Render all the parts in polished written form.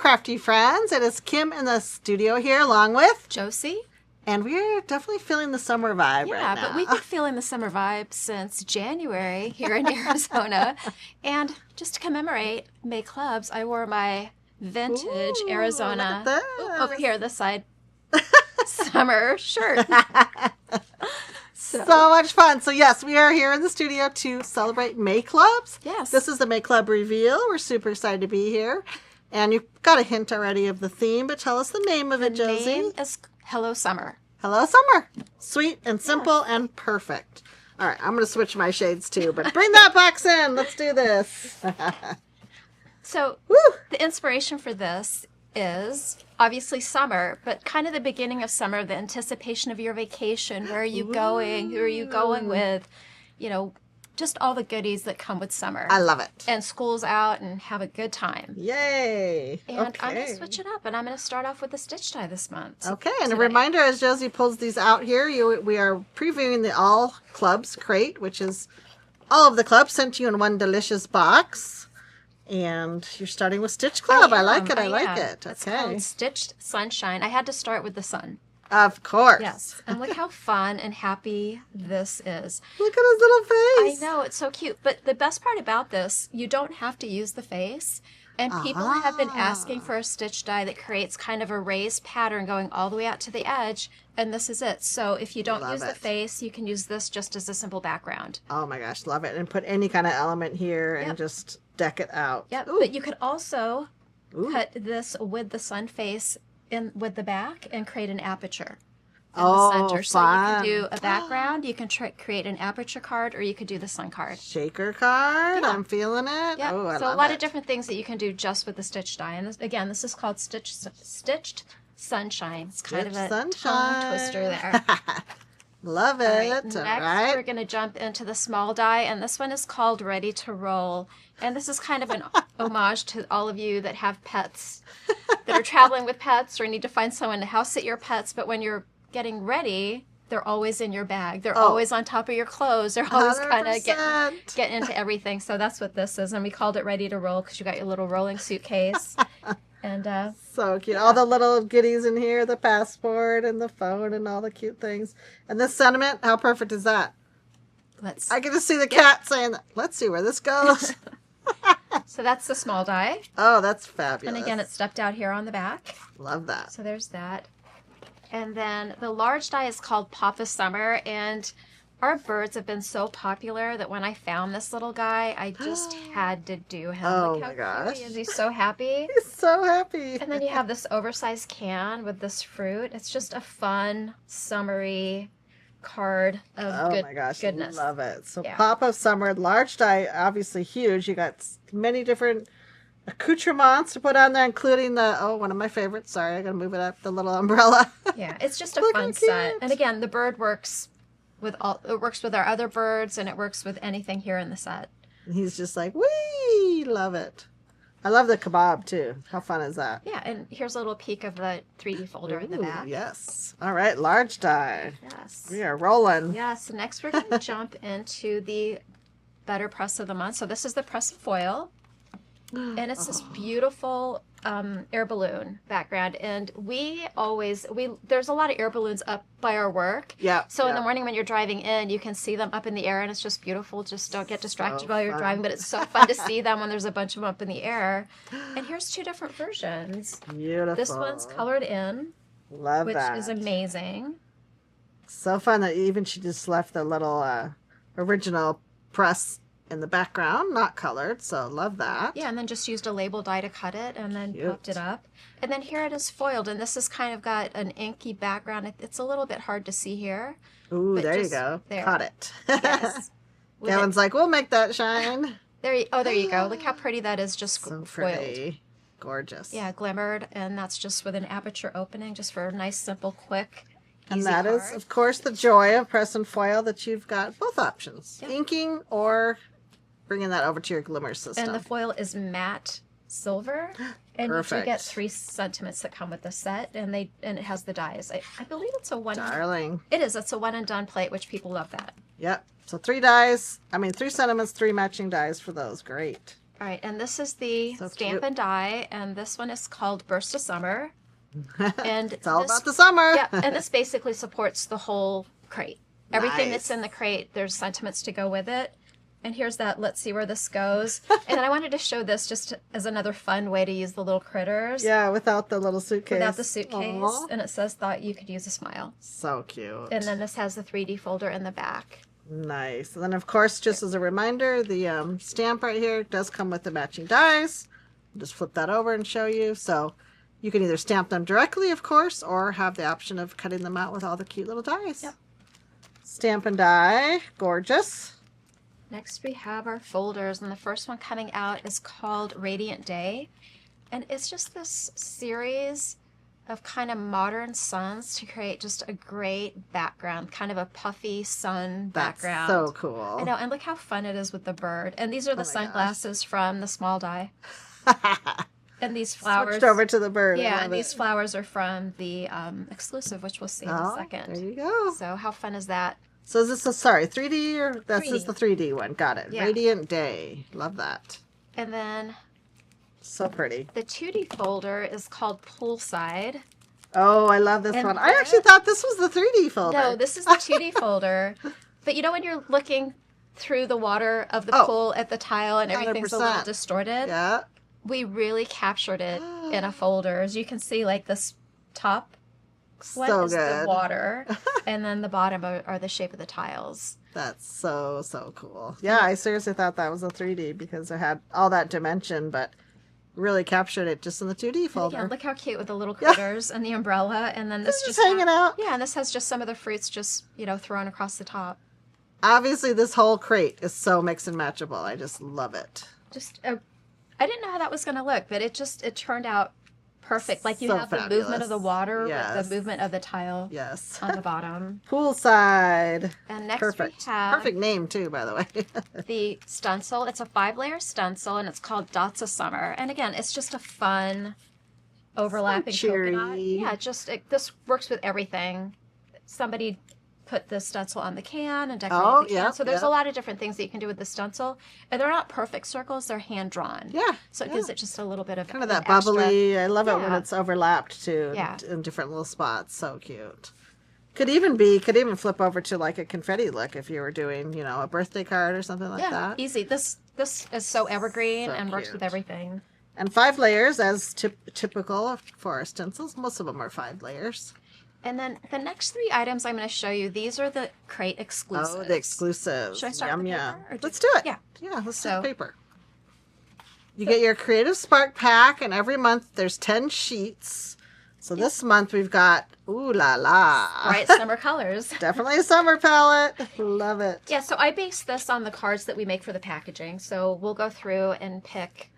crafty friends. It is Kim in the studio here along with Josie. And we're definitely feeling the summer vibe right now. Yeah, but we've been feeling the summer vibe since January here in Arizona. And just to commemorate May Clubs, I wore my vintage Arizona, over here this side, summer shirt. So much fun. So yes, we are here in the studio to celebrate May Clubs. Yes. This is the May Club reveal. We're super excited to be here. And you've got a hint already of the theme, but tell us the name of it, Josie. The name is Hello Summer. Hello Summer. Sweet and simple and perfect. All right, I'm going to switch my shades too, but bring that box in. Let's do this. So the inspiration for this is obviously summer, but kind of the beginning of summer, the anticipation of your vacation. Where are you going? Who are you going with? You know, just all the goodies that come with summer. I love it. And school's out and have a good time. Yay. And I'm going to switch it up, and I'm going to start off with the stitch die this month. Okay, and a reminder as Josie pulls these out here, we are previewing the All Clubs crate, which is all of the clubs sent to you in one delicious box. And you're starting with Stitch Club. I like it. I like it. It's called Stitched Sunshine. I had to start with the sun. Of course. Yes. And look how fun and happy this is. Look at his little face. I know, it's so cute. But the best part about this, you don't have to use the face. And people have been asking for a stitch die that creates kind of a raised pattern going all the way out to the edge. And this is it. So if you don't use the face, you can use this just as a simple background. Oh my gosh, love it. And put any kind of element here and just deck it out. Yep. But you could also cut this with the sun face in with the back and create an aperture in the center. So you can do a background, you can create an aperture card, or you could do the sun card. Shaker card. I'm feeling it. Yeah. Oh, I so love a lot it. of different things that you can do just with the stitch die. And this, again, this is called Stitched Sunshine. It's kind of a tongue twister there. Love it. Next, we're going to jump into the small die, and this one is called Ready to Roll. And this is kind of an homage to all of you that have pets, that are traveling with pets or need to find someone to house sit your pets. But when you're getting ready, they're always in your bag. They're always on top of your clothes. They're always kind of getting into everything. So that's what this is. And we called it Ready to Roll because you got your little rolling suitcase. And so cute. All the little goodies in here, the passport and the phone and all the cute things. And this sentiment, how perfect is that? I get to see the cat saying, let's see where this goes. So that's the small die. Oh, that's fabulous. And again, it's stepped out here on the back. Love that. So there's that. And then the large die is called Papa Summer. And our birds have been so popular that when I found this little guy, I just had to do him. Oh, look how my gosh. cute he is. He's so happy. He's so happy. And then you have this oversized can with this fruit. It's just a fun, summery card of my gosh, goodness. Love it. So Papa Summer, large die, obviously huge. You got many different accoutrements to put on there, including the, one of my favorites. Sorry, I got to move it up, the little umbrella. Yeah, it's just a fun set. And again, the bird works with it works with our other birds, and it works with anything here in the set. And he's just like, wee, love it. I love the kebab too. How fun is that? Yeah, and here's a little peek of the 3D folder in the back. Yes. All right, large die. Yes. We are rolling. Yeah, so next we're going to jump into the Better Press of the Month. So this is the press foil. And it's this beautiful air balloon background. And there's a lot of air balloons up by our work. Yeah. So in the morning when you're driving in, you can see them up in the air, and it's just beautiful. Just don't get distracted while you're driving, but it's so fun to see them when there's a bunch of them up in the air. And here's two different versions. Beautiful. This one's colored in. Love that. Which is amazing. So fun that even she just left the little original press in the background, not colored, so love that. Yeah, and then just used a label die to cut it and then popped it up. And then here it is foiled, and this has kind of got an inky background. It's a little bit hard to see here. Ooh, there you go. There. Caught it. Yes. Gavin's like, we'll make that shine. There you go. Look how pretty that is, just so foiled. Pretty. Gorgeous. Yeah, glimmered, and that's just with an aperture opening, just for a nice, simple, quick, and easy that card. is, of course, the joy of press and foil, that you've got both options. Yep. Inking or bringing that over to your glimmer system. And the foil is matte silver. And Perfect. you do get 3 sentiments that come with the set, and it has the dies. I believe it's a one. Darling. It is. It's a one and done plate, which people love that. Yep. So 3 dies. 3 sentiments, 3 matching dies for those. Great. All right, and this is the So Stamp cute. and Die, and this one is called Burst of Summer. And It's all this, about the summer. yeah, and this basically supports the whole crate. Everything that's Nice. in the crate, there's sentiments to go with it. And here's that, let's see where this goes. And then I wanted to show this just as another fun way to use the little critters. Yeah, without the little suitcase. Without the suitcase. Aw. And it says, thought you could use a smile. So cute. And then this has the 3D folder in the back. Nice. And then, of course, just as a reminder, the stamp right here does come with the matching dies. I'll just flip that over and show you. So you can either stamp them directly, of course, or have the option of cutting them out with all the cute little dies. Yep. Stamp and die. Gorgeous. Next we have our folders, and the first one coming out is called Radiant Day. And it's just this series of kind of modern suns to create just a great background, kind of a puffy sun That's background. so cool. I know, and look how fun it is with the bird. And these are the Oh my sunglasses from the small die. And these flowers. Switched over to the bird. I Yeah, love and these it. flowers are from the exclusive, which we'll see in a Oh, second. there you go. So how fun is that? So is this a, sorry, 3D or this 3D. is the 3D one? Got it. Yeah. Radiant Day. Love that. And then So pretty. the 2D folder is called Poolside. Oh, I love this And one. I actually that- thought this was the 3D folder. No, this is the 2D folder. But you know when you're looking through the water of the Oh. pool at the tile and everything's a little 100%. distorted? Yeah. We really captured it in a folder. As you can see, like this top one So is the good. water, and then the bottom are the shape of the tiles. That's so, so cool. Yeah, I seriously thought that was a 3D because it had all that dimension, but really captured it just in the 2D And folder. again, look how cute with the little Yeah. critters and the umbrella, and then this Just hanging out. Yeah, and this has just some of the fruits just, thrown across the top. Obviously, this whole crate is so mix and matchable. I just love it. Just, I didn't know how that was going to look, but it turned out perfect. Like you So have the movement of the fabulous. water with Yes. the movement of the tile Yes. on the bottom. Poolside. And next Perfect. we have Perfect name, too, by the way. the stencil. It's a 5-layer stencil, and it's called Dots of Summer. And again, it's just a fun overlapping cheery. coconut. Yeah, this works with everything. Somebody put the stencil on the can and decorated Oh, the can. yeah, So there's yeah. a lot of different things that you can do with the stencil. And they're not perfect circles, they're hand drawn. Yeah. So it yeah. gives it just a little bit of Kind of an that extra- bubbly. I love it when Yeah. it's overlapped, too, Yeah. in different little spots. So cute. Could even flip over to like a confetti look if you were doing, a birthday card or something like Yeah, that. easy. This is so evergreen So and works cute. with everything. And 5 layers as typical for our stencils. Most of them are 5 layers. And then the next 3 items I'm going to show you, these are the crate exclusives. Oh, the exclusives. Should I start Yum, with the yum. paper, or Let's do it. Yeah. Yeah, let's So- do paper. You get your Creative Spark pack, and every month there's 10 sheets. So this month we've got, ooh la la. Bright summer colors. Definitely a summer palette. Love it. Yeah, so I based this on the cards that we make for the packaging. So we'll go through and pick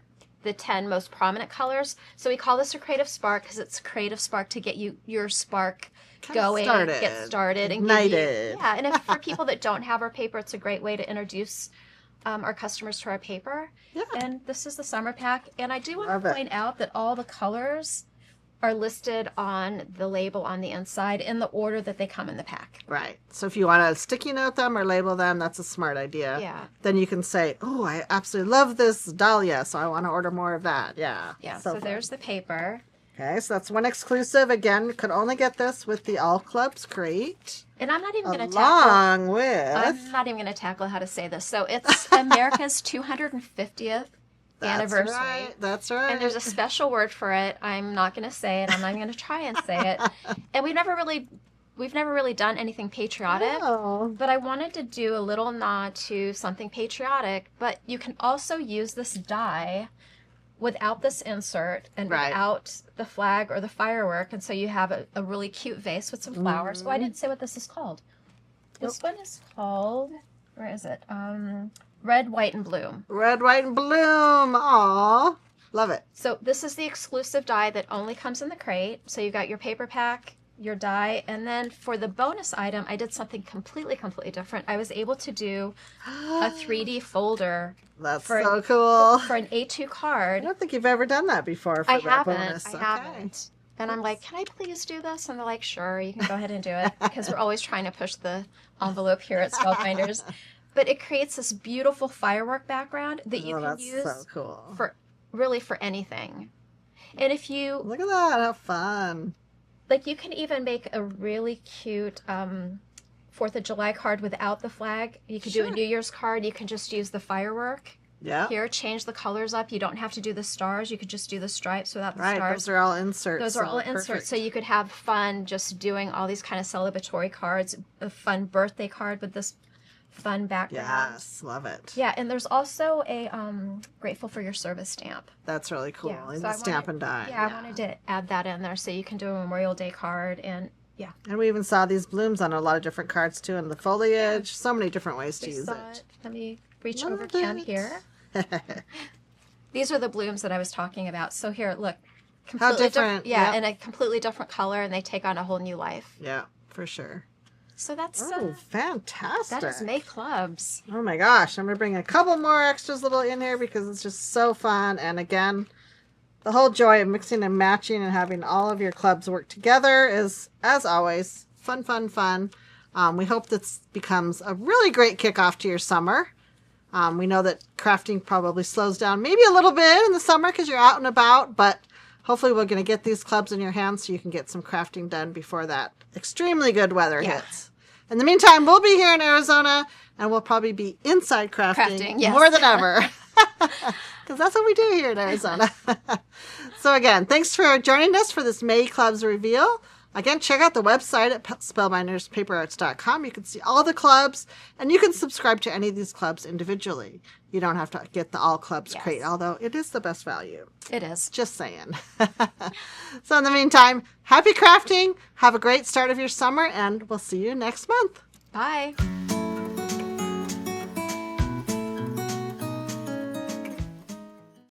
the 10 most prominent colors. So we call this a Creative Spark because it's Creative Spark to get your spark Kinda going, started. get started, and Ignited. yeah. And if for people that don't have our paper, it's a great way to introduce our customers to our paper. Yeah. And this is the summer pack. And I do want Love to it. point out that all the colors are listed on the label on the inside in the order that they come in the pack. Right. So if you want to sticky note them or label them, that's a smart idea. Yeah. Then you can say, oh, I absolutely love this dahlia, so I want to order more of that. Yeah. Yeah, so fun. there's the paper. Okay, so that's one exclusive. Again, you could only get this with the All Clubs crate. And I'm not even going to tackle. Along with... I'm not even going to tackle how to say this. So it's America's 250th anniversary. That's right. And there's a special word for it. I'm not going to say it. I'm not even going to try and say it. And we've never really done anything patriotic. Oh. But I wanted to do a little nod to something patriotic. But you can also use this die without this insert and Right. without the flag or the firework. And so you have a really cute vase with some flowers. Oh, I didn't say what this is called. This one is called, where is it? Red, White, and Bloom. Red, white, and bloom. Aw. Love it. So this is the exclusive die that only comes in the crate. So you got your paper pack, your die, and then for the bonus item, I did something completely different. I was able to do a 3D folder That's for- so cool. for an A2 I card. don't think you've ever done that before for I that haven't. bonus. I Okay. haven't. And I'm like, can I please do this? And they're like, sure, you can go ahead and do it. Because we're always trying to push the envelope here at Spellbinders. But it creates this beautiful firework background that you can that's use so cool. for anything. And if you Look at that, how fun. like, you can even make a really cute 4th of July card without the flag. You could do a New Year's card. You can just use the firework. Yeah. Here, change the colors up. You don't have to do the stars. You could just do the stripes without the stars. Right, those are all inserts. Those are all inserts. Perfect. So you could have fun just doing all these kind of celebratory cards, a fun birthday card with this fun background. Yes, love it. Yeah, and there's also a grateful for your service stamp. That's really cool. Yeah, In so the stamp and die. Yeah, I wanted to add that in there so you can do a Memorial Day card and yeah. And we even saw these blooms on a lot of different cards too, and the foliage. So many different ways to use it. Let me reach Love over Kim it. here. These are the blooms that I was talking about. So here, look. How different. Yeah, and a completely different color, and they take on a whole new life. Yeah, for sure. So that's fantastic. that is May clubs. Oh my gosh, I'm going to bring a couple more extras little in here because it's just so fun. And again, the whole joy of mixing and matching and having all of your clubs work together is, as always, fun, fun, fun. We hope this becomes a really great kickoff to your summer. We know that crafting probably slows down maybe a little bit in the summer because you're out and about, but hopefully we're going to get these clubs in your hands so you can get some crafting done before that extremely good weather hits. In the meantime, we'll be here in Arizona, and we'll probably be inside crafting yes. more than ever. Because that's what we do here in Arizona. So again, thanks for joining us for this May Clubs reveal. Again, check out the website at spellbinderspaperarts.com. You can see all the clubs, and you can subscribe to any of these clubs individually. You don't have to get the all clubs crate, although it is the best value. It is. Just saying. So in the meantime, happy crafting. Have a great start of your summer, and we'll see you next month. Bye.